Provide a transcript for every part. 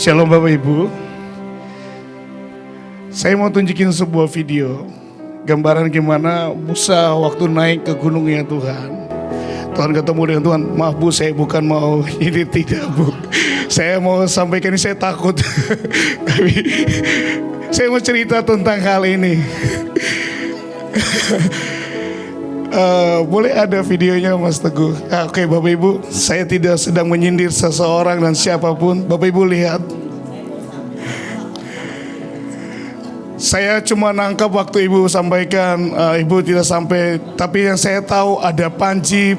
Shalom Bapak Ibu. Saya mau tunjukin sebuah video gambaran gimana Musa waktu naik ke gunungnya Tuhan. Tuhan ketemu dengan Tuhan, maaf Bu, saya bukan mau ini, tidak Bu. Saya mau sampaikan ini, saya takut. Tapi saya mau cerita tentang hal ini. Boleh ada videonya Mas Teguh? Oke, Bapak Ibu, saya tidak sedang menyindir seseorang dan siapapun. Bapak Ibu lihat, saya cuma nangkap waktu Ibu sampaikan, Ibu tidak sampai. Tapi yang saya tahu ada Panji,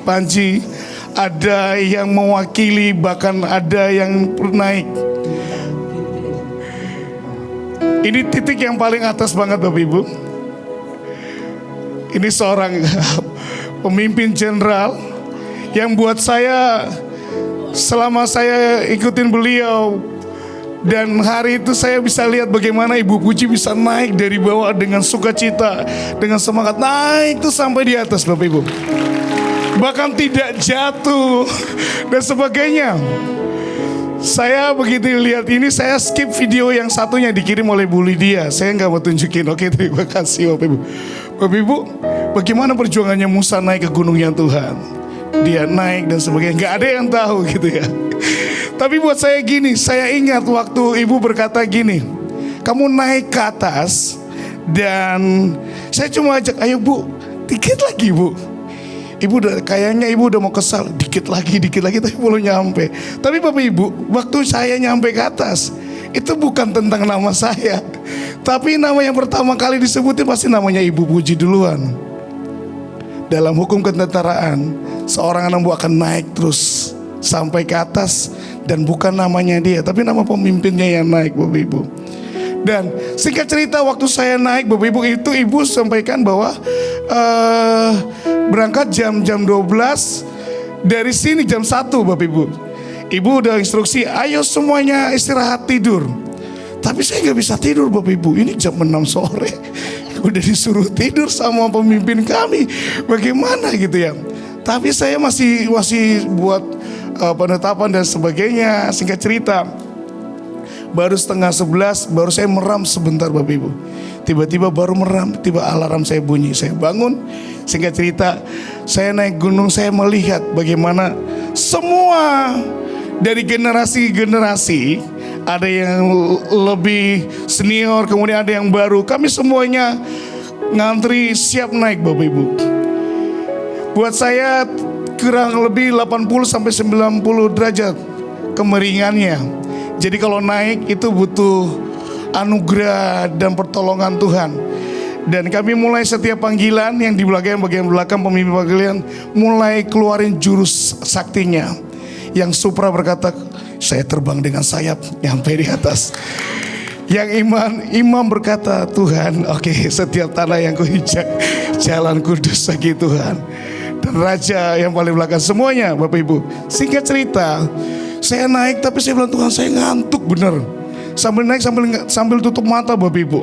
ada yang mewakili, bahkan ada yang naik. Ini titik yang paling atas banget Bapak Ibu. Ini seorang pemimpin jenderal yang buat saya, selama saya ikutin beliau, dan hari itu saya bisa lihat bagaimana Ibu Puji bisa naik dari bawah dengan sukacita, dengan semangat naik tuh sampai di atas Bapak Ibu. Bahkan tidak jatuh dan sebagainya. Saya begitu lihat ini, saya skip video yang satunya dikirim oleh Bu Lydia. Saya nggak mau tunjukin. Oke, terima kasih Bapak Ibu. Bapak Ibu, bagaimana perjuangannya Musa naik ke gunungnya Tuhan. Dia naik dan sebagainya, nggak ada yang tahu gitu ya. Tapi buat saya gini, saya ingat waktu Ibu berkata gini, kamu naik ke atas, dan saya cuma ajak, ayo Bu, dikit lagi Bu. Kayaknya Ibu udah mau kesal, dikit lagi, tapi belum nyampe. Tapi Bapak Ibu, waktu saya nyampe ke atas, itu bukan tentang nama saya, tapi nama yang pertama kali disebutin pasti namanya Ibu Puji duluan. Dalam hukum ketentaraan, seorang anak buah akan naik terus sampai ke atas, dan bukan namanya dia, tapi nama pemimpinnya yang naik Bapak Ibu. Dan singkat cerita, waktu saya naik Bapak Ibu, itu Ibu sampaikan bahwa berangkat jam 12, dari sini jam 1 Bapak Ibu. Ibu udah instruksi, ayo semuanya istirahat tidur. Tapi saya gak bisa tidur Bapak Ibu, ini jam 6 sore. Udah disuruh tidur sama pemimpin kami, bagaimana gitu ya. Tapi saya masih buat penetapan dan sebagainya. Singkat cerita, baru setengah 11, baru saya meram sebentar Bapak Ibu. Tiba-tiba baru meram, tiba alarm saya bunyi, saya bangun. Singkat cerita, saya naik gunung, saya melihat bagaimana semua dari generasi-generasi, ada yang lebih senior, kemudian ada yang baru. Kami semuanya ngantri siap naik Bapak Ibu. Buat saya kurang lebih 80-90 derajat kemiringannya. Jadi kalau naik itu butuh anugerah dan pertolongan Tuhan. Dan kami mulai setiap panggilan yang di bagian belakang pemimpin panggilan mulai keluarin jurus saktinya. Yang Supra berkata, saya terbang dengan sayap nyampe di atas. Yang imam berkata, Tuhan, oke, setiap tanah yang kuinjak jalan kudus lagi Tuhan. Dan raja yang paling belakang, semuanya Bapak Ibu. Singkat cerita, saya naik tapi saya bilang, Tuhan, saya ngantuk bener. Sambil naik sambil tutup mata Bapak Ibu.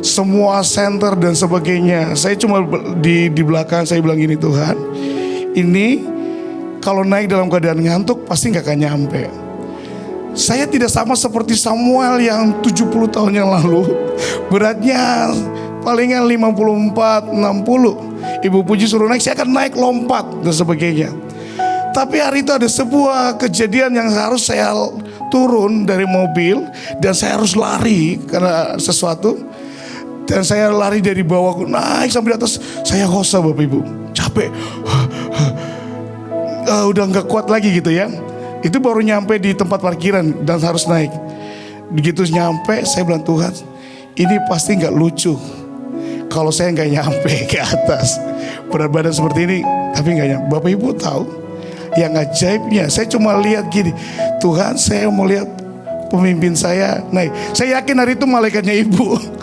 Semua center dan sebagainya, saya cuma di belakang, saya bilang gini, Tuhan, ini kalau naik dalam keadaan ngantuk pasti gak akan nyampe. Saya tidak sama seperti Samuel yang 70 tahun yang lalu, beratnya palingan 54, 60. Ibu Puji suruh naik, saya akan naik lompat dan sebagainya. Tapi hari itu ada sebuah kejadian yang harus saya turun dari mobil, dan saya harus lari karena sesuatu. Dan saya lari dari bawah, naik sampai di atas, saya hosa Bapak Ibu, capek. Udah gak kuat lagi gitu ya. Itu baru nyampe di tempat parkiran dan harus naik. Begitu nyampe, saya bilang, Tuhan, ini pasti gak lucu kalau saya gak nyampe ke atas. Berat badan seperti ini, tapi gak nyampe. Bapak Ibu tahu, yang ajaibnya, saya cuma lihat gini, Tuhan, saya mau lihat pemimpin saya naik. Saya yakin hari itu malaikatnya Ibu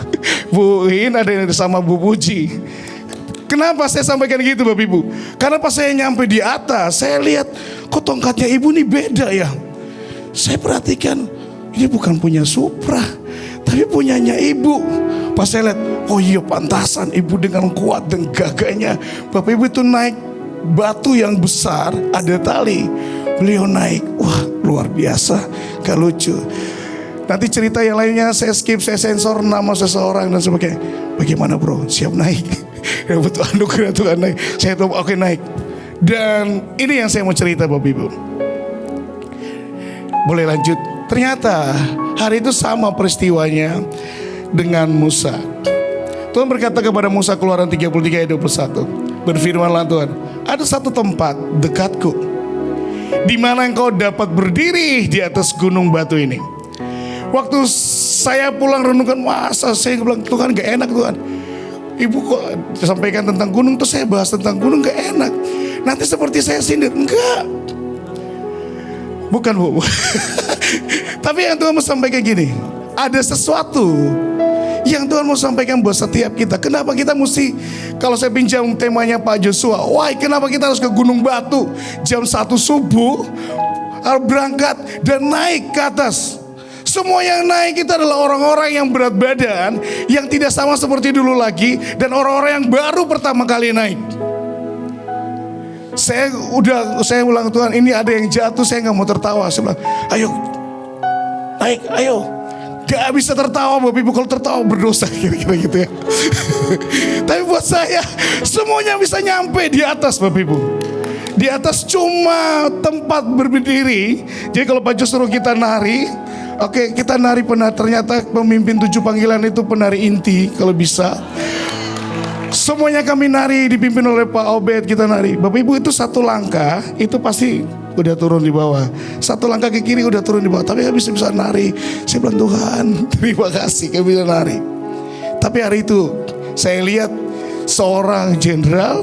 Bu In ada yang sama Bu Puji. Kenapa saya sampaikan gitu Bapak Ibu? Karena pas saya nyampe di atas, saya lihat kok tongkatnya Ibu nih beda ya. Saya perhatikan, ini bukan punya Supra, tapi punyanya Ibu. Pas saya lihat, oh iya pantasan Ibu dengan kuat dan gagahnya. Bapak Ibu itu naik batu yang besar, ada tali. Beliau naik. Wah, luar biasa. Gak lucu. Nanti cerita yang lainnya saya skip, saya sensor nama seseorang dan sebagainya. Bagaimana bro? Siap naik? Ya betul, anugerah Tuhan naik. Saya tahu oke naik. Dan ini yang saya mau cerita Bapak Ibu. Boleh lanjut. Ternyata hari itu sama peristiwanya dengan Musa. Tuhan berkata kepada Musa, Keluaran 33 ayat 21. Berfirmanlah Tuhan, ada satu tempat dekatku di mana engkau dapat berdiri di atas gunung batu ini. Waktu saya pulang renungkan, masa saya bilang, Tuhan gak enak Tuhan. Ibu kok sampaikan tentang gunung, terus saya bahas tentang gunung gak enak. Nanti seperti saya sindir. Enggak. Bukan Bu. Tapi yang Tuhan mau sampaikan gini, ada sesuatu yang Tuhan mau sampaikan buat setiap kita. Kenapa kita mesti, kalau saya pinjam temanya Pak Joshua, why kenapa kita harus ke Gunung Batu jam 1 subuh, harus berangkat dan naik ke atas. Semua yang naik kita adalah orang-orang yang berat badan, yang tidak sama seperti dulu lagi, dan orang-orang yang baru pertama kali naik. Saya ulang, Tuhan ini ada yang jatuh, saya gak mau tertawa. Saya bilang, ayo naik, ayo. Gak bisa tertawa Bapak Ibu, kalau tertawa berdosa kira-kira gitu ya. Tapi buat saya semuanya bisa nyampe di atas Bapak Ibu. Di atas cuma tempat berdiri. Jadi kalau Pak Jo suruh kita nari, oke, kita nari penari. Ternyata pemimpin 7 panggilan itu penari inti kalau bisa. Semuanya kami nari, dipimpin oleh Pak Obed, kita nari. Bapak Ibu itu satu langkah itu pasti udah turun di bawah. Satu langkah ke kiri udah turun di bawah. Tapi kami bisa nari. Saya bilang, Tuhan terima kasih kami bisa nari. Tapi hari itu saya lihat seorang jenderal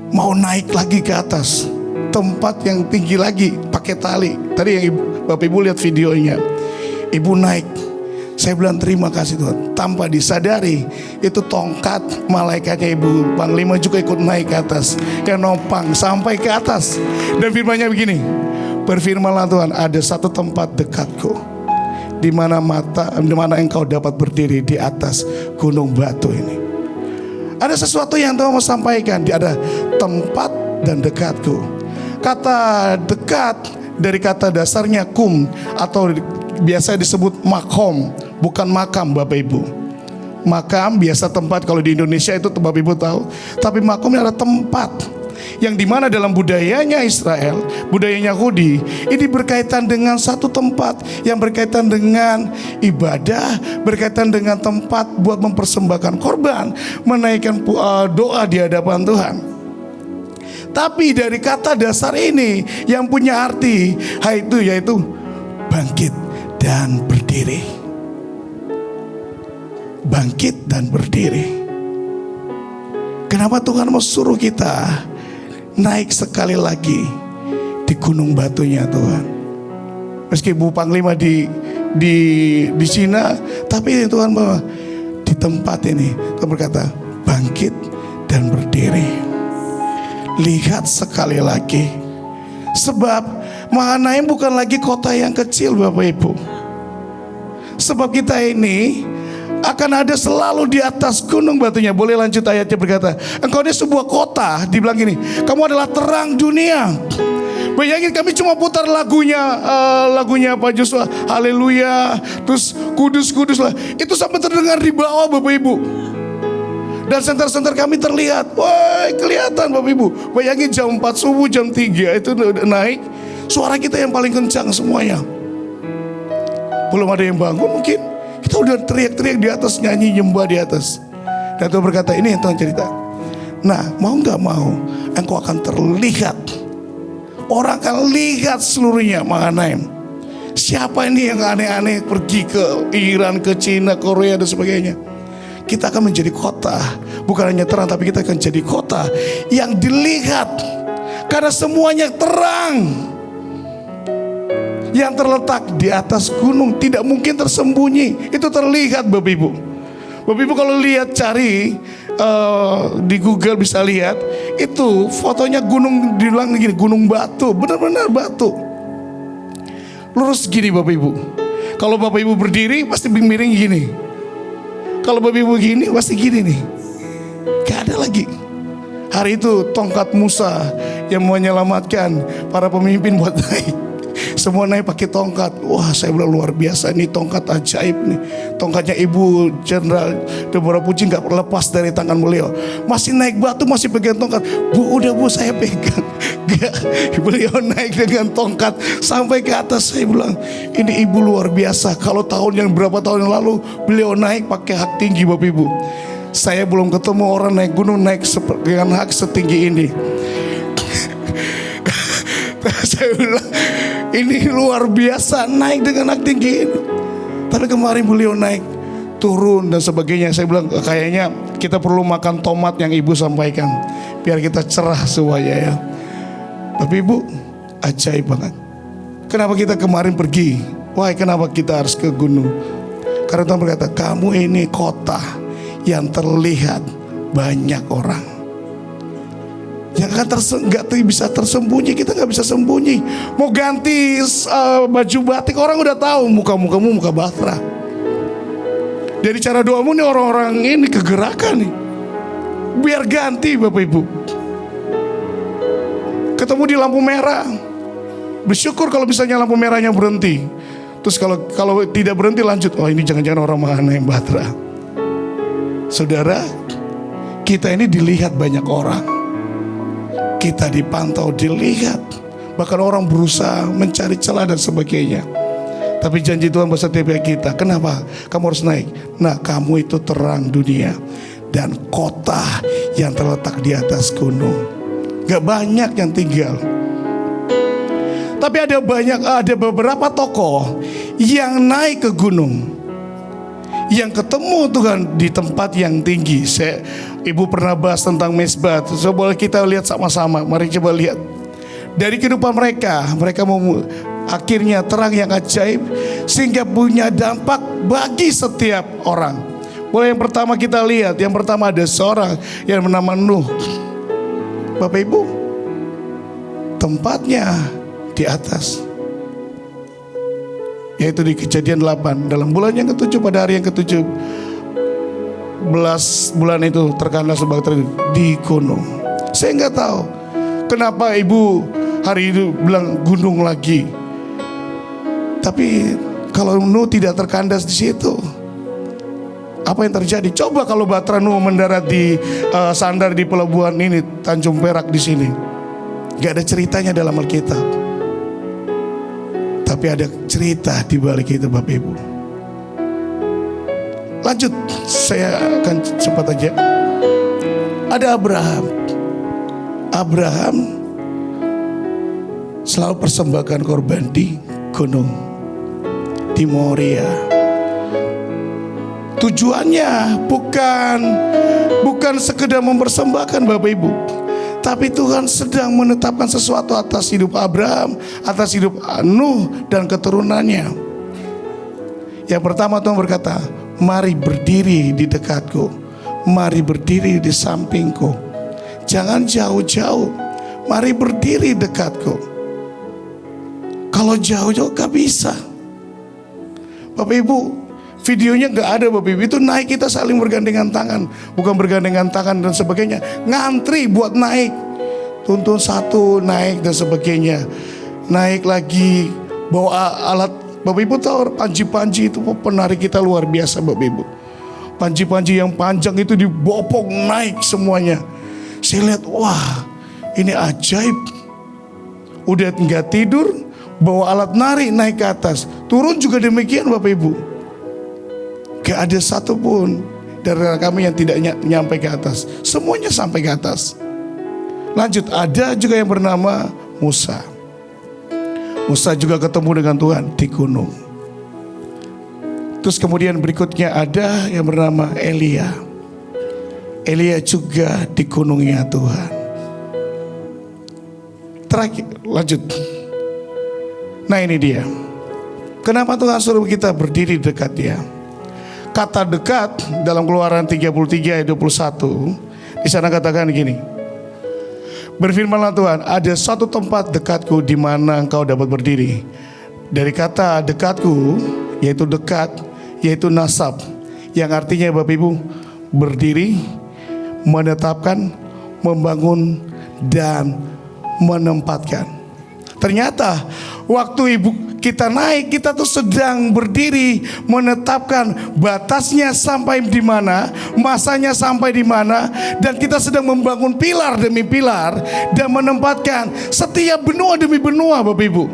mau naik lagi ke atas tempat yang tinggi lagi pakai tali. Tadi yang Bapak Ibu lihat videonya, Ibu naik. Saya bilang terima kasih Tuhan. Tanpa disadari itu tongkat malaikatnya Ibu Panglima juga ikut naik ke atas, yang nopang sampai ke atas. Dan firman-Nya begini, berfirmanlah Tuhan, ada satu tempat dekatku di mana engkau dapat berdiri di atas gunung batu ini. Ada sesuatu yang Tuhan mau sampaikan. Ada tempat dan dekatku. Kata dekat dari kata dasarnya kum, atau biasa disebut makom, bukan makam Bapak Ibu. Makam biasa tempat, kalau di Indonesia itu Bapak Ibu tahu. Tapi makomnya adalah tempat yang dimana dalam budayanya Israel, budayanya Yahudi, ini berkaitan dengan satu tempat yang berkaitan dengan ibadah, berkaitan dengan tempat buat mempersembahkan korban, menaikkan doa di hadapan Tuhan. Tapi dari kata dasar ini yang punya arti yaitu bangkit dan berdiri. Bangkit dan berdiri. Kenapa Tuhan mau suruh kita naik sekali lagi di gunung batunya Tuhan? Meski Bu Panglima di Cina, tapi Tuhan bahwa di tempat ini Tuhan berkata bangkit dan berdiri. Lihat sekali lagi. Sebab Mahanaim bukan lagi kota yang kecil Bapak Ibu. Sebab kita ini akan ada selalu di atas gunung batunya. Boleh lanjut ayatnya, berkata, engkau ini sebuah kota, dibilang gini, kamu adalah terang dunia. Bayangin kami cuma putar lagunya Pak Joshua, haleluya, terus kudus lah. Itu sampai terdengar di bawah Bapak Ibu. Dan senter-senter kami terlihat. Wah, kelihatan Bapak Ibu. Bayangin jam 4 subuh, jam 3 itu naik. Suara kita yang paling kencang semuanya. Belum ada yang bangun mungkin. Kita udah teriak-teriak di atas, nyanyi nyembah di atas. Dan Tuhan berkata, ini yang Tuhan cerita. Nah, mau gak mau, engkau akan terlihat. Orang akan lihat seluruhnya Mahanaim. Siapa ini yang aneh-aneh pergi ke Iran, ke Cina, Korea dan sebagainya. Kita akan menjadi kota, bukan hanya terang, tapi kita akan jadi kota yang dilihat. Karena semuanya terang, yang terletak di atas gunung, tidak mungkin tersembunyi. Itu terlihat Bapak Ibu. Bapak Ibu kalau lihat, cari di Google bisa lihat. Itu fotonya gunung, dibilang gini, gunung batu, benar-benar batu. Lurus gini Bapak Ibu. Kalau Bapak Ibu berdiri pasti miring gini. Kalau Bapak Ibu gini pasti gini nih. Gak ada lagi. Hari itu tongkat Musa yang menyelamatkan para pemimpin buat naik. Semua naik pakai tongkat. Wah, saya bilang luar biasa, ini tongkat ajaib nih. Tongkatnya Ibu Jenderal Deborah Puji nggak lepas dari tangan beliau. Masih naik batu, masih pegang tongkat. Bu, udah Bu, saya pegang. Gak, beliau naik dengan tongkat sampai ke atas. Saya bilang, ini Ibu luar biasa. Kalau berapa tahun yang lalu beliau naik pakai hak tinggi, Bapak Ibu. Saya belum ketemu orang naik gunung naik dengan hak setinggi ini. Saya bilang, ini luar biasa naik dengan hak tinggi ini. Tapi kemarin beliau naik, turun dan sebagainya. Saya bilang, kayaknya kita perlu makan tomat yang Ibu sampaikan, biar kita cerah semuanya ya. Tapi Ibu, ajaib banget. Kenapa kita kemarin pergi? Wah, kenapa kita harus ke gunung? Karena Tuhan berkata, kamu ini kota yang terlihat banyak orang. Yang akan nggak bisa tersembunyi, kita nggak bisa sembunyi. Mau ganti baju batik, orang udah tahu muka-mukamu muka Batra. Dari cara doamu nih orang-orang ini kegerakan nih. Biar ganti Bapak Ibu. Ketemu di lampu merah, bersyukur kalau misalnya lampu merahnya berhenti. Terus kalau tidak berhenti lanjut. Oh, ini jangan-jangan orang mana yang Batra. Saudara, kita ini dilihat banyak orang. Kita dipantau, dilihat. Bahkan orang berusaha mencari celah dan sebagainya. Tapi janji Tuhan buat setiap kita. Kenapa? Kamu harus naik. Nah, kamu itu terang dunia dan kota yang terletak di atas gunung. Gak banyak yang tinggal. Tapi ada beberapa tokoh yang naik ke gunung, yang ketemu Tuhan di tempat yang tinggi. Ibu pernah bahas tentang Mesbah. Coba kita lihat sama-sama. Mari coba lihat. Dari kehidupan mereka mau akhirnya terang yang ajaib, sehingga punya dampak bagi setiap orang. Boleh yang pertama kita lihat. Yang pertama ada seorang yang bernama Nuh. Bapak Ibu, tempatnya di atas, yaitu di Kejadian 8. Dalam bulan yang ke-7, pada hari yang ke-7 bulan itu terkandas sebagai di gunung. Saya nggak tahu kenapa Ibu hari itu bilang gunung lagi. Tapi kalau Nuh tidak terkandas di situ, apa yang terjadi? Coba kalau Batra Nuh mendarat di sandar di pelabuhan ini, Tanjung Perak di sini. Gak ada ceritanya dalam Alkitab. Tapi ada cerita di balik itu, Bapak Ibu. Lanjut, saya akan cepat aja. Ada Abraham. Abraham selalu persembahkan korban di gunung, di Moria. Tujuannya bukan sekedar mempersembahkan, Bapak Ibu, tapi Tuhan sedang menetapkan sesuatu atas hidup Abraham, atas hidup Nuh dan keturunannya. Yang pertama Tuhan berkata, mari berdiri di dekatku, mari berdiri di sampingku, jangan jauh-jauh, mari berdiri dekatku. Kalau jauh-jauh gak bisa. Bapak Ibu, videonya gak ada, Bapak Ibu. Itu naik kita saling bergandengan tangan, bukan bergandengan tangan dan sebagainya. Ngantri buat naik, tuntun satu naik dan sebagainya. Naik lagi, bawa alat. Bapak Ibu tahu panji-panji itu penari kita luar biasa, Bapak Ibu. Panji-panji yang panjang itu dibopong naik semuanya. Saya lihat, wah ini ajaib. Udah nggak tidur, bawa alat nari naik ke atas. Turun juga demikian, Bapak Ibu. Gak ada satupun dari kami yang tidak nyampe ke atas. Semuanya sampai ke atas. Lanjut, ada juga yang bernama Musa. Musa juga ketemu dengan Tuhan di gunung. Terus kemudian berikutnya ada yang bernama Elia. Elia juga di gunungnya Tuhan. Terakhir, lanjut. Nah ini dia. Kenapa Tuhan suruh kita berdiri dekat dia? Kata dekat dalam Keluaran 33 ayat 21. Di sana katakan gini. Berfirmanlah Tuhan, ada satu tempat dekatku di mana engkau dapat berdiri. Dari kata dekatku, yaitu dekat, yaitu nasab, yang artinya Bapak Ibu, berdiri, menetapkan, membangun, dan menempatkan. Ternyata waktu ibu kita naik, kita tuh sedang berdiri menetapkan batasnya sampai di mana, masanya sampai di mana, dan kita sedang membangun pilar demi pilar dan menempatkan setiap benua demi benua, Bapak Ibu.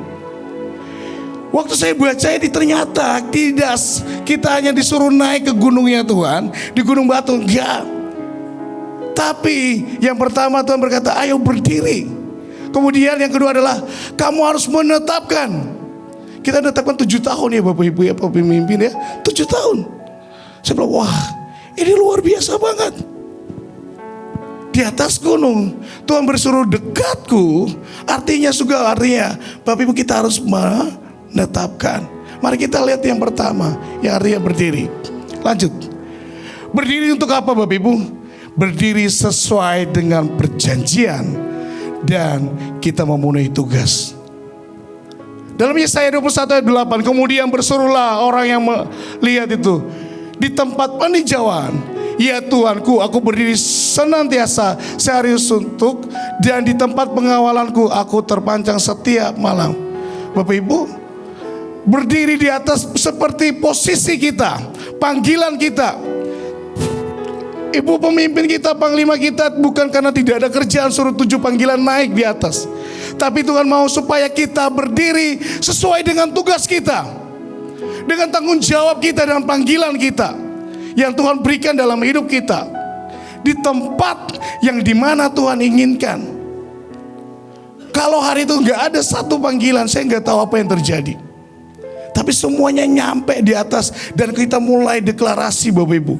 Waktu saya baca ini ternyata tidak kita hanya disuruh naik ke gunungnya Tuhan, di Gunung Batu, enggak. Tapi yang pertama Tuhan berkata, ayo berdiri. Kemudian yang kedua adalah kamu harus menetapkan. Kita menetapkan 7 tahun ya Bapak Ibu ya, Pak Pemimpin ya, 7 tahun. Saya bilang, wah ini luar biasa banget. Di atas gunung Tuhan bersuruh dekatku, artinya Bapak Ibu kita harus menetapkan. Mari kita lihat yang pertama, yang artinya berdiri. Lanjut. Berdiri untuk apa Bapak Ibu? Berdiri sesuai dengan perjanjian dan kita memenuhi tugas. Dalam Yesaya 21 ayat 8, kemudian berserulah orang yang melihat itu, di tempat penghijauan, ya Tuhanku, aku berdiri senantiasa sehari suntuk, dan di tempat pengawalanku aku terpancang setiap malam. Bapak Ibu, berdiri di atas seperti posisi kita, panggilan kita. Ibu pemimpin kita, panglima kita, bukan karena tidak ada kerjaan suruh 7 panggilan naik di atas, tapi Tuhan mau supaya kita berdiri sesuai dengan tugas kita, dengan tanggung jawab kita dan panggilan kita yang Tuhan berikan dalam hidup kita, di tempat yang dimana Tuhan inginkan. Kalau hari itu gak ada satu panggilan, saya gak tahu apa yang terjadi. Tapi semuanya nyampe di atas dan kita mulai deklarasi Bapak Ibu.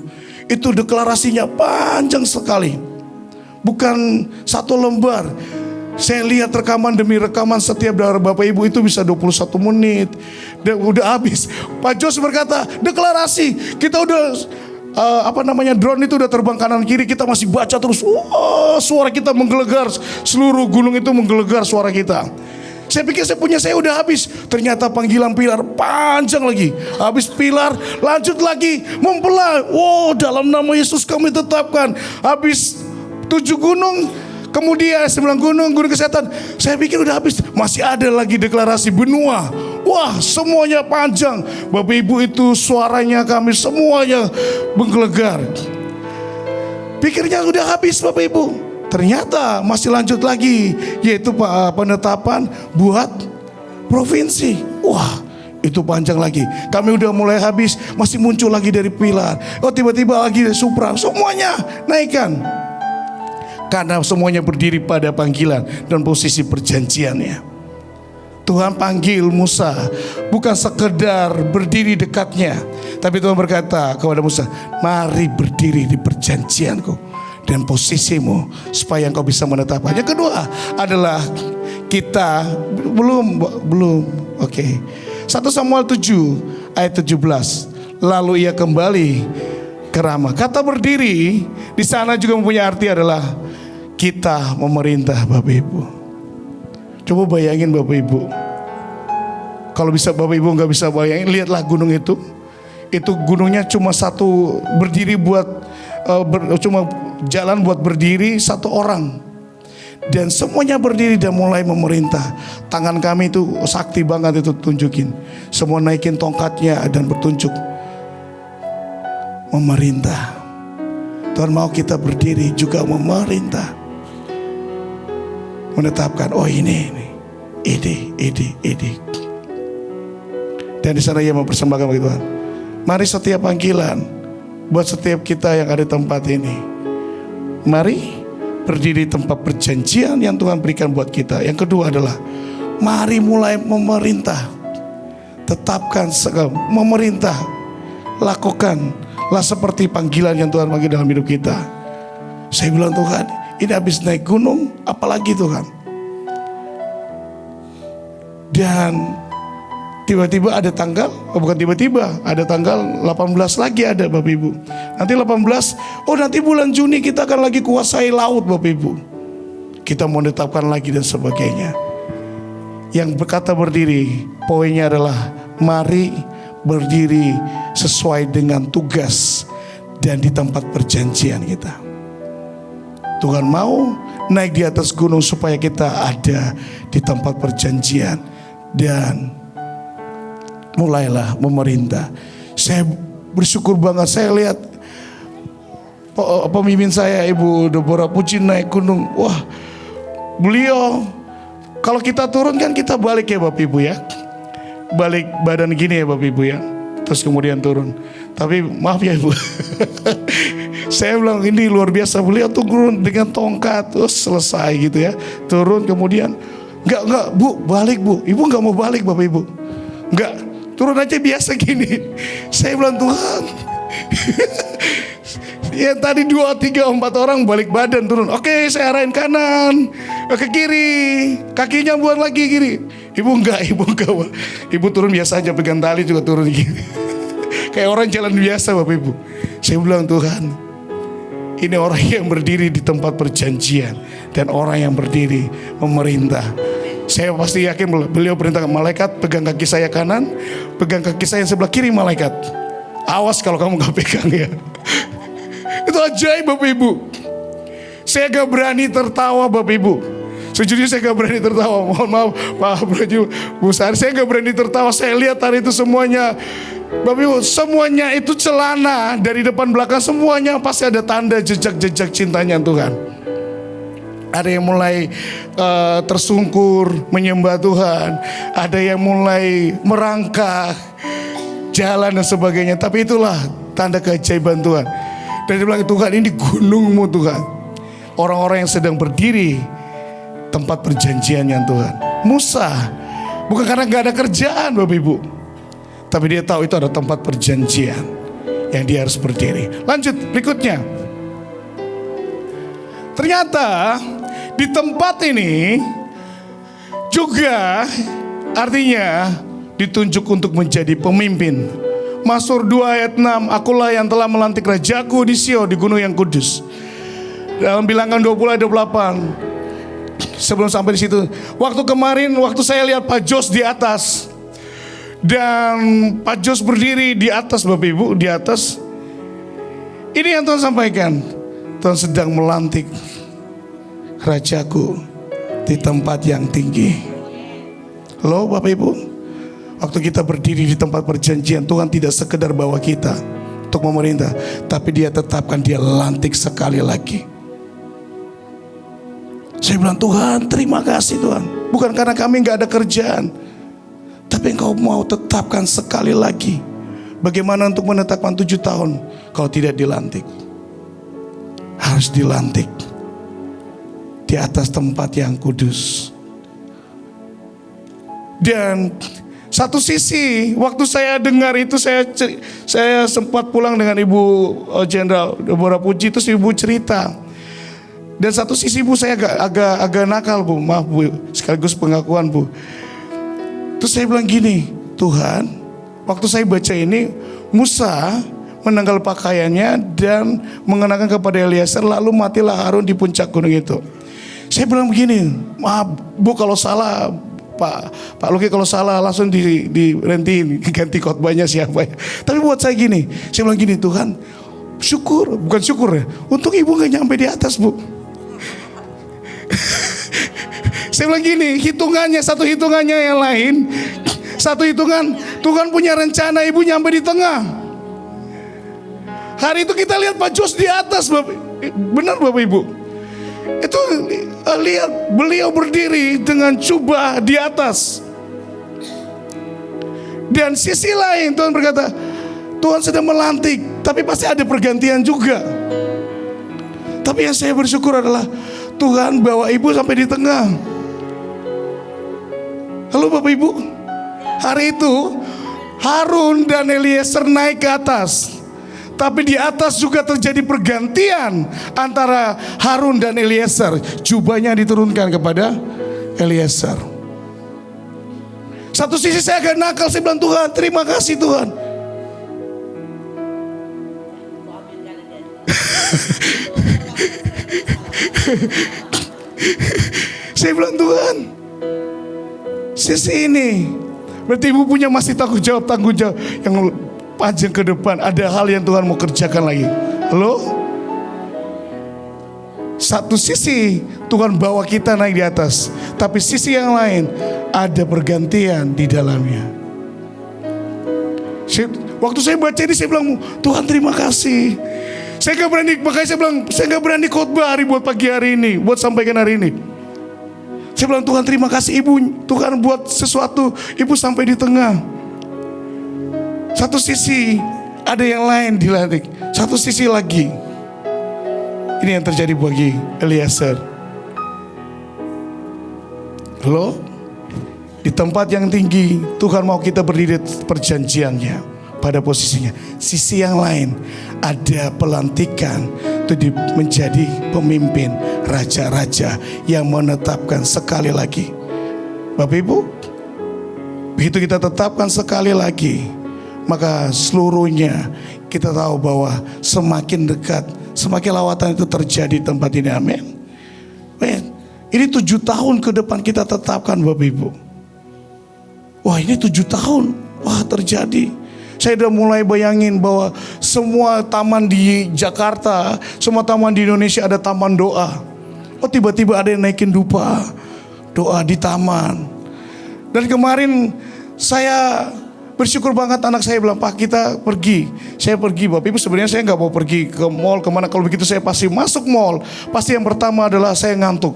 Itu deklarasinya panjang sekali, bukan satu lembar. Saya lihat rekaman demi rekaman setiap dari Bapak Ibu itu bisa 21 menit dan udah habis. Pak Jos berkata deklarasi, kita udah drone itu udah terbang kanan kiri, kita masih baca terus. Wah, suara kita menggelegar, seluruh gunung itu menggelegar suara kita. Saya pikir saya udah habis. Ternyata panggilan pilar panjang lagi. Habis pilar lanjut lagi membelah. Wow, dalam nama Yesus kami tetapkan. Habis 7 gunung, kemudian 9 gunung kesehatan. Saya pikir udah habis. Masih ada lagi deklarasi benua. Wah, semuanya panjang. Bapak Ibu itu suaranya kami semuanya menggelegar. Pikirnya udah habis Bapak Ibu. Ternyata masih lanjut lagi, yaitu penetapan buat provinsi. Wah, itu panjang lagi. Kami udah mulai habis, masih muncul lagi dari pilar. Oh, tiba-tiba lagi dari supra. Semuanya naikkan. Karena semuanya berdiri pada panggilan dan posisi perjanjiannya. Tuhan panggil Musa bukan sekedar berdiri dekatnya, tapi Tuhan berkata kepada Musa, mari berdiri di perjanjianku dan posisimu supaya engkau bisa menetapkan. Yang kedua adalah kita belum oke. 1 Samuel 7 ayat 17. Lalu ia kembali ke Rama. Kata berdiri di sana juga mempunyai arti adalah kita memerintah Bapak Ibu. Coba bayangin Bapak Ibu. Kalau bisa Bapak Ibu nggak bisa bayangin, lihatlah gunung itu. Itu gunungnya cuma satu berdiri buat cuma jalan buat berdiri satu orang. Dan semuanya berdiri dan mulai memerintah. Tangan kami itu sakti banget itu tunjukin. Semua naikin tongkatnya dan bertunjuk memerintah. Tuhan mau kita berdiri juga memerintah. Menetapkan, oh ini. Dan di sana ia mempersembahkan bagi Tuhan. Mari setiap panggilan buat setiap kita yang ada di tempat ini, mari berdiri tempat perjanjian yang Tuhan berikan buat kita. Yang kedua adalah mari mulai memerintah. Tetapkan memerintah. Lakukanlah seperti panggilan yang Tuhan bagi dalam hidup kita. Saya bilang, Tuhan, ini habis naik gunung, apalagi Tuhan. Dan tiba-tiba ada tanggal, ada tanggal 18 lagi ada Bapak Ibu. Nanti 18, nanti bulan Juni kita akan lagi kuasai laut Bapak Ibu. Kita mau menetapkan lagi dan sebagainya. Yang berkata berdiri, poinnya adalah mari berdiri sesuai dengan tugas dan di tempat perjanjian kita. Tuhan mau naik di atas gunung supaya kita ada di tempat perjanjian. Dan mulailah memerintah. Saya bersyukur banget, saya lihat pemimpin saya Ibu Deborah Puji naik gunung. Wah, beliau, kalau kita turun kan kita balik ya Bapak Ibu ya, balik badan gini ya Bapak Ibu ya, terus kemudian turun. Tapi maaf ya Ibu, saya bilang ini luar biasa, beliau tuh turun dengan tongkat terus selesai gitu ya, turun kemudian enggak Bu, balik Bu. Ibu enggak mau balik Bapak Ibu, enggak, turun aja biasa gini. Saya bilang Tuhan, ya tadi 2, 3, 4 orang balik badan turun. Oke, saya arahin kanan, ke kiri, kakinya buat lagi kiri. Ibu enggak. Ibu turun biasa aja, pegang tali juga turun gini. Kayak orang jalan biasa Bapak Ibu. Saya bilang Tuhan, ini orang yang berdiri di tempat perjanjian dan orang yang berdiri memerintah. Saya pasti yakin beliau perintahkan malaikat pegang kaki saya kanan, pegang kaki saya yang sebelah kiri malaikat. Awas kalau kamu gak pegang ya. Itu ajaib Bapak Ibu. Saya gak berani tertawa Bapak Ibu. Sejujurnya saya gak berani tertawa. Mohon maaf Pak Braju, Bu Sari, saya gak berani tertawa. Saya lihat hari itu semuanya Bapak Ibu, semuanya itu celana dari depan belakang, semuanya pasti ada tanda jejak-jejak cintanya Tuhan. Ada yang mulai tersungkur menyembah Tuhan, ada yang mulai merangkak jalan dan sebagainya. Tapi itulah tanda keajaiban Tuhan. Dan dia bilang, Tuhan ini gunungmu Tuhan. Orang-orang yang sedang berdiri tempat perjanjiannya Tuhan. Musa bukan karena gak ada kerjaan Bapak Ibu, tapi dia tahu itu ada tempat perjanjian yang dia harus berdiri. Lanjut berikutnya. Ternyata di tempat ini juga artinya ditunjuk untuk menjadi pemimpin. Mazmur 2 ayat 6, akulah yang telah melantik rajaku di Sion, di gunung yang kudus. Dalam Bilangan 20 ayat 28. Sebelum sampai di situ, waktu kemarin waktu saya lihat Pak Jos di atas, dan Pak Jos berdiri di atas Bapak Ibu, di atas. Ini yang Tuhan sampaikan, Tuhan sedang melantik rajaku di tempat yang tinggi. Halo Bapak Ibu, waktu kita berdiri di tempat perjanjian, Tuhan tidak sekedar bawa kita untuk memerintah, tapi dia tetapkan, dia lantik sekali lagi. Saya bilang Tuhan terima kasih Tuhan, bukan karena kami gak ada kerjaan, tapi Engkau mau tetapkan sekali lagi. Bagaimana untuk menetapkan 7 tahun kalau tidak dilantik? Harus dilantik di atas tempat yang kudus. Dan satu sisi waktu saya dengar itu, saya sempat pulang dengan Ibu Jenderal Deborah Puji, terus Ibu cerita. Dan satu sisi Bu, saya agak nakal Bu, maaf Bu, sekaligus pengakuan Bu. Terus saya bilang gini, Tuhan, waktu saya baca ini, Musa menanggal pakaiannya dan mengenakan kepada Eliezer, lalu matilah Harun di puncak gunung itu. Saya bilang begini, maaf Bu kalau salah, Pak Luki kalau salah langsung direntiin, ganti khotbahnya siapa ya. Tapi buat saya gini, saya bilang gini, Tuhan bukan syukur ya, untung Ibu gak nyampe di atas Bu. Saya bilang gini, satu hitungannya yang lain, satu hitungan Tuhan punya rencana Ibu nyampe di tengah. Hari itu kita lihat Pak Jos di atas Bapak, benar Bapak Ibu. Itu lihat beliau berdiri dengan jubah di atas. Dan sisi lain Tuhan berkata, Tuhan sedang melantik, tapi pasti ada pergantian juga. Tapi yang saya bersyukur adalah Tuhan bawa Ibu sampai di tengah. Halo Bapak Ibu, hari itu Harun dan Eliezer naik ke atas, tapi di atas juga terjadi pergantian antara Harun dan Eliezer. Jubahnya diturunkan kepada Eliezer. Satu sisi saya agak nakal, saya bilang Tuhan terima kasih Tuhan. Saya bilang Tuhan, sisi ini berarti Ibu punya masih tanggung jawab yang panjang ke depan. Ada hal yang Tuhan mau kerjakan lagi. Halo? satu sisi Tuhan bawa kita naik di atas, tapi sisi yang lain ada pergantian di dalamnya. Waktu saya baca ini saya bilang, Tuhan terima kasih. Saya gak berani, makanya saya bilang, saya gak berani khotbah buat pagi hari ini, buat sampaikan hari ini. Saya bilang, Tuhan terima kasih Ibu, Tuhan buat sesuatu, Ibu sampai di tengah. Satu sisi ada yang lain dilantik, satu sisi lagi. Ini yang terjadi bagi Eliezer. Halo? Di tempat yang tinggi, Tuhan mau kita berdiri perjanjiannya pada posisinya. Sisi yang lain ada pelantikan itu menjadi pemimpin raja-raja yang menetapkan sekali lagi. Bapak Ibu, begitu kita tetapkan sekali lagi, maka seluruhnya kita tahu bahwa semakin dekat, semakin lawatan itu terjadi di tempat ini. Amin. Ini 7 tahun ke depan kita tetapkan Bapak Ibu. Wah, ini 7 tahun. Wah, terjadi. Saya udah mulai bayangin bahwa semua taman di Jakarta, semua taman di Indonesia ada taman doa. Oh, tiba-tiba ada yang naikin dupa doa di taman. Dan kemarin saya bersyukur banget, anak saya bilang, Pak kita pergi. Saya pergi Bapak Ibu, sebenarnya saya gak mau pergi ke mall kemana. Kalau begitu saya pasti masuk mall. Pasti yang pertama adalah saya ngantuk.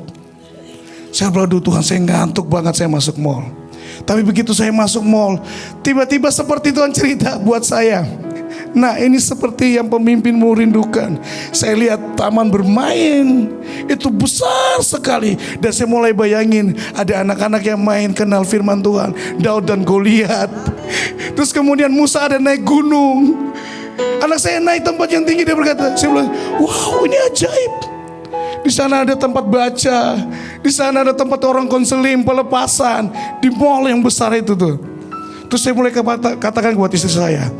Saya bilang, aduh Tuhan saya ngantuk banget saya masuk mall. Tapi begitu saya masuk mall, tiba-tiba seperti Tuhan cerita buat saya. Nah, ini seperti yang pemimpinmu rindukan. Saya lihat taman bermain itu besar sekali. Dan saya mulai bayangin ada anak-anak yang main kenal firman Tuhan, Daud dan Goliat. Terus kemudian Musa ada naik gunung. Anak saya naik tempat yang tinggi, dia berkata, saya bilang, wow ini ajaib. Di sana ada tempat baca, di sana ada tempat orang konseling, pelepasan, di mall yang besar itu tuh. Terus saya mulai katakan buat istri saya,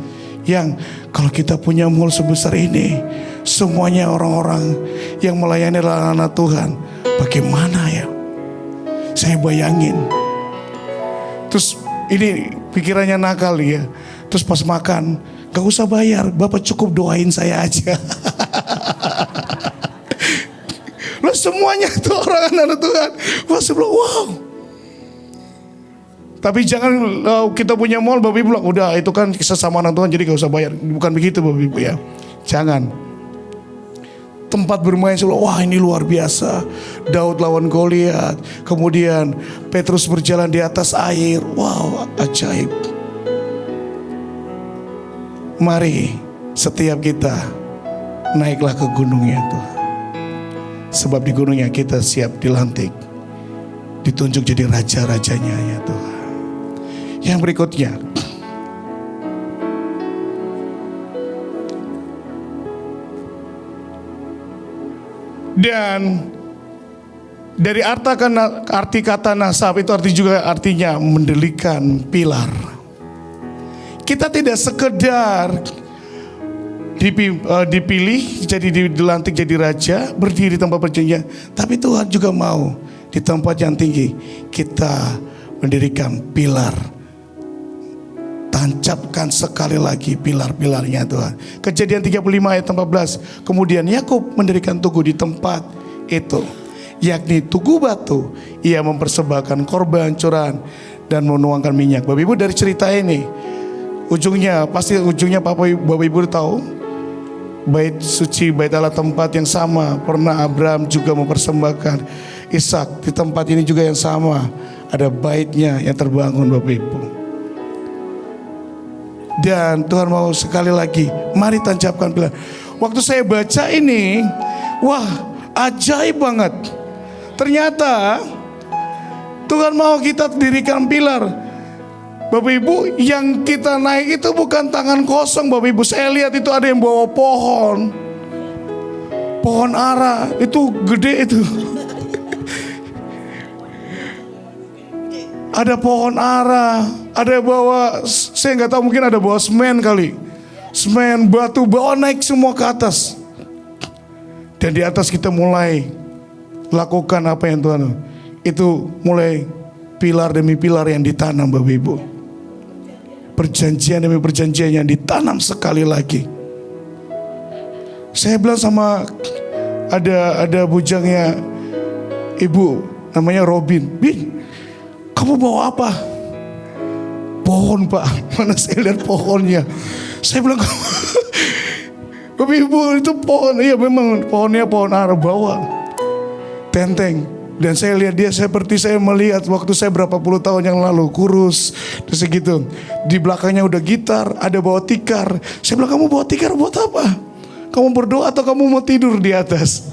yang kalau kita punya mall sebesar ini, semuanya orang-orang yang melayani adalah anak Tuhan, bagaimana ya? Saya bayangin. Terus ini pikirannya nakal ya. Terus pas makan, gak usah bayar, Bapak cukup doain saya aja. Loh, semuanya itu orang anak Tuhan. Wah, saya bilang, wow. Tapi jangan kita punya mall, Bapak Ibu bilang, udah itu kan sesama anak Tuhan jadi gak usah bayar. Bukan begitu Bapak Ibu ya. Jangan. Tempat bermain, saya bilang, wah ini luar biasa. Daud lawan Goliat. Kemudian Petrus berjalan di atas air. Wow, ajaib. Mari setiap kita naiklah ke gunungnya Tuhan. Sebab di gunungnya kita siap dilantik, ditunjuk jadi raja-rajanya ya Tuhan. Yang berikutnya, dan dari arti kata nasab itu artinya mendirikan pilar. Kita tidak sekedar dipilih jadi dilantik jadi raja, berdiri di tempat perjanjian, tapi Tuhan juga mau di tempat yang tinggi kita mendirikan pilar. Tancapkan sekali lagi pilar-pilarnya Tuhan. Kejadian 35 ayat 14. Kemudian Yakub mendirikan tugu di tempat itu, yakni tugu batu. Ia mempersembahkan korban curahan dan menuangkan minyak. Bapak Ibu, dari cerita ini ujungnya Bapak Ibu tahu, bait suci, bait Allah, tempat yang sama pernah Abraham juga mempersembahkan Ishak. Di tempat ini juga yang sama ada baitnya yang terbangun Bapak Ibu. Dan Tuhan mau sekali lagi, mari tancapkan pilar. Waktu saya baca ini, wah ajaib banget. Ternyata Tuhan mau kita dirikan pilar. Bapak Ibu, yang kita naik itu bukan tangan kosong Bapak Ibu. Saya lihat itu ada yang bawa pohon ara, itu gede itu. Ada pohon ara, ada bawa, saya nggak tahu, mungkin ada bawa semen kali. Semen, batu, bawa naik semua ke atas. Dan di atas kita mulai lakukan apa yang Tuhan. Itu mulai pilar demi pilar yang ditanam Bapak Ibu. Perjanjian demi perjanjian yang ditanam sekali lagi. Saya bilang sama ada bujangnya ibu namanya Robin. Bin, kamu bawa apa? Pohon Pak. Mana saya lihat pohonnya. Saya bilang, Bapak Ibu itu pohon. Iya memang pohonnya pohon ara, bawa tenteng. Dan saya lihat dia seperti saya melihat waktu saya berapa puluh tahun yang lalu, kurus terus segitu. Di belakangnya udah gitar, ada bawa tikar. Saya bilang, kamu bawa tikar buat apa? Kamu berdoa atau kamu mau tidur di atas?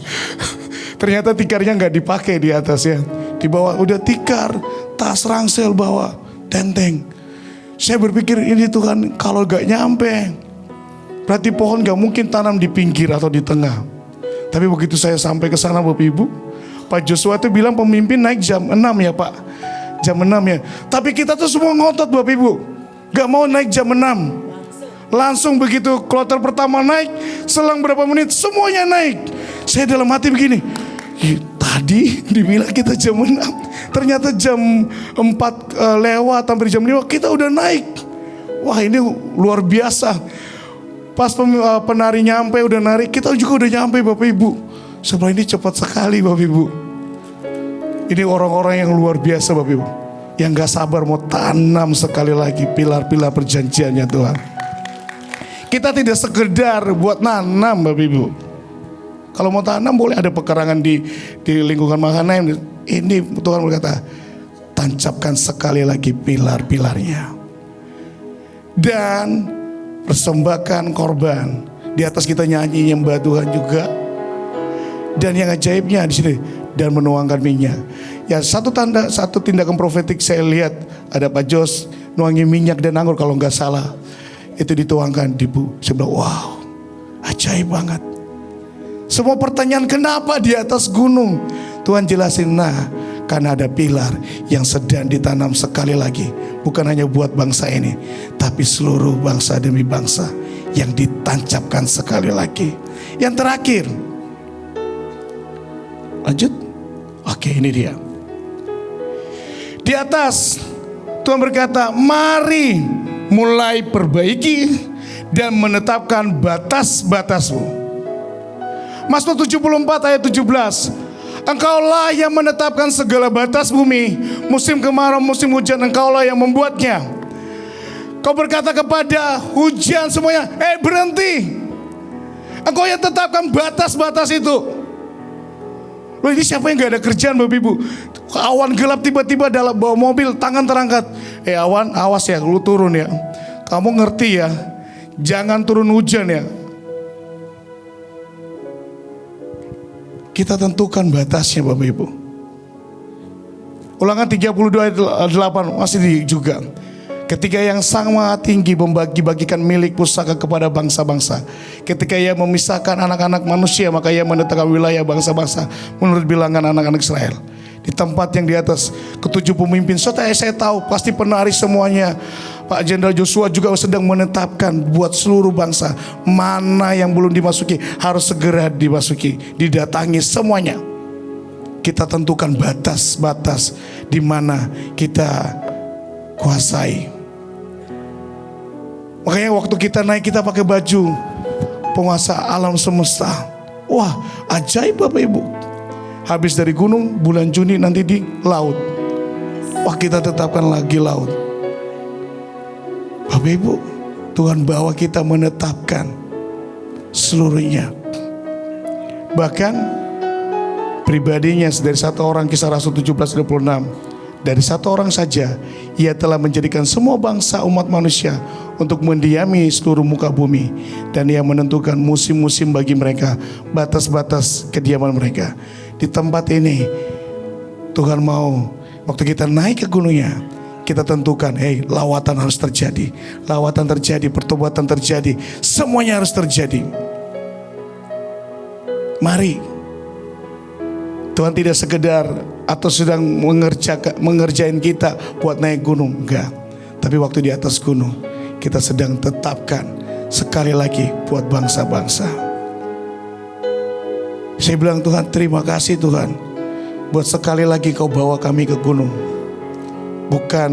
Ternyata tikarnya nggak dipakai di atas ya. Di bawah udah tikar, tas ransel bawa, tenteng. Saya berpikir ini Tuhan kalau gak nyampe, berarti pohon gak mungkin tanam di pinggir atau di tengah. Tapi begitu saya sampai ke sana Bapak Ibu, Pak Joshua itu bilang pemimpin naik jam 6 ya Pak. Jam 6 ya. Tapi kita tuh semua ngotot Bapak Ibu, gak mau naik jam 6. Langsung begitu kloter pertama naik, selang berapa menit semuanya naik. Saya dalam hati begini, tadi dibilang kita jam 6, ternyata jam 4 lewat hampir jam 5 kita udah naik. Wah ini luar biasa. Pas penari nyampe udah narik, kita juga udah nyampe Bapak Ibu. Sebelah ini cepat sekali Bapak Ibu. Ini orang-orang yang luar biasa Bapak Ibu, yang gak sabar mau tanam sekali lagi pilar-pilar perjanjiannya Tuhan. Kita tidak sekedar buat nanam Bapak Ibu. Kalau mau tanam boleh ada pekarangan di lingkungan Mahanaim. Ini Tuhan berkata, tancapkan sekali lagi pilar-pilarnya. Dan persembahkan korban. Di atas kita nyanyi nyembah Tuhan juga. Dan yang ajaibnya di sini, dan menuangkan minyak. Ya satu tindakan profetik saya lihat ada Pak Jos nuangin minyak dan anggur kalau nggak salah. Itu dituangkan di sebelah. Wow, ajaib banget. Semua pertanyaan kenapa di atas gunung, Tuhan jelasin, karena ada pilar yang sedang ditanam sekali lagi. Bukan hanya buat bangsa ini, tapi seluruh bangsa demi bangsa yang ditancapkan sekali lagi. Yang terakhir, lanjut. Oke, ini dia. Di atas Tuhan berkata, mari mulai perbaiki dan menetapkan batas-batasmu. Mazmur 74 ayat 17. Engkaulah yang menetapkan segala batas bumi, musim kemarau, musim hujan, engkaulah yang membuatnya. Kau berkata kepada hujan semuanya, berhenti. Engkau yang tetapkan batas-batas itu. Loh, ini siapa yang gak ada kerjaan Bapak Ibu? Awan gelap tiba-tiba dalam bawa mobil, tangan terangkat. Awan, awas ya, lu turun ya. Kamu ngerti ya, jangan turun hujan ya. Kita tentukan batasnya Bapak Ibu. Ulangan 32 ayat 8 masih juga. Ketika yang sangat tinggi membagi-bagikan milik pusaka kepada bangsa-bangsa. Ketika ia memisahkan anak-anak manusia, maka ia menetapkan wilayah bangsa-bangsa menurut bilangan anak-anak Israel. Di tempat yang di atas ketujuh pemimpin, saya tahu pasti penari semuanya. Pak Jenderal Joshua juga sedang menetapkan buat seluruh bangsa mana yang belum dimasuki harus segera dimasuki, didatangi semuanya. Kita tentukan batas-batas di mana kita kuasai. Makanya waktu kita naik kita pakai baju penguasa alam semesta. Wah, ajaib Bapak Ibu. Habis dari gunung, bulan Juni nanti di laut. Wah, kita tetapkan lagi laut. Bapak Ibu, Tuhan bawa kita menetapkan seluruhnya. Bahkan pribadinya dari satu orang, Kisah Rasul 17:26. Dari satu orang saja ia telah menjadikan semua bangsa umat manusia untuk mendiami seluruh muka bumi. Dan ia menentukan musim-musim bagi mereka, batas-batas kediaman mereka. Di tempat ini Tuhan mau waktu kita naik ke gunungnya, kita tentukan, lawatan harus terjadi. Lawatan terjadi, pertobatan terjadi, semuanya harus terjadi. Mari. Tuhan tidak sekedar atau sedang mengerjain kita buat naik gunung, enggak. Tapi waktu di atas gunung, kita sedang tetapkan sekali lagi buat bangsa-bangsa. Saya bilang, Tuhan terima kasih Tuhan, buat sekali lagi kau bawa kami ke gunung. Bukan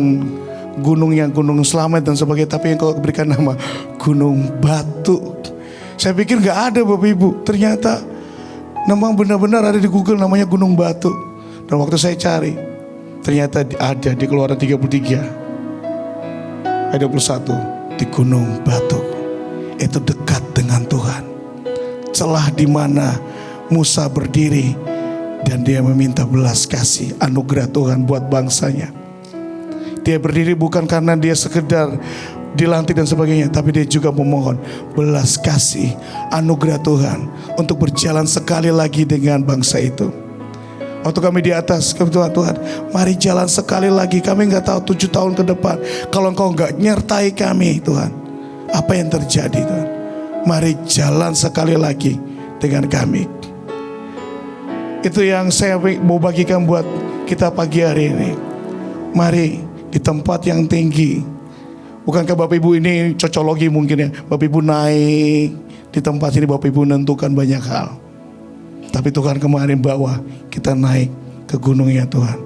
gunung yang gunung selamat dan sebagainya, tapi yang kau berikan nama Gunung Batu. Saya pikir gak ada Bapak Ibu, ternyata Memang benar-benar ada di Google namanya Gunung Batu. Dan waktu saya cari, ternyata ada di Keluaran 33 ayat 21 di Gunung Batu. Itu dekat dengan Tuhan. Celah di mana Musa berdiri dan dia meminta belas kasih anugerah Tuhan buat bangsanya. Dia berdiri bukan karena dia sekedar dilantik dan sebagainya, tapi dia juga memohon belas kasih anugerah Tuhan untuk berjalan sekali lagi dengan bangsa itu. Waktu kami di atas, kami Tuhan, mari jalan sekali lagi. Kami nggak tahu 7 tahun ke depan kalau Engkau nggak nyertai kami, Tuhan, apa yang terjadi, Tuhan? Mari jalan sekali lagi dengan kami. Itu yang saya mau bagikan buat kita pagi hari ini. Mari di tempat yang tinggi. Bukankah Bapak Ibu ini cocologi mungkin ya, Bapak Ibu naik di tempat ini, Bapak Ibu menentukan banyak hal. Tapi Tuhan kemarin bawa kita naik ke gunungnya Tuhan.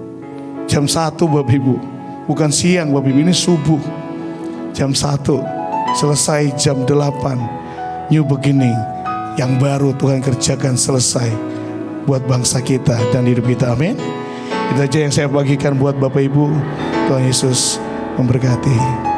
Jam 1 Bapak Ibu, bukan siang Bapak Ibu, ini subuh. Jam 1 selesai jam 8. New beginning yang baru Tuhan kerjakan selesai buat bangsa kita dan hidup kita. Amin. Itu aja yang saya bagikan buat Bapak Ibu. Tuhan Yesus memberkati.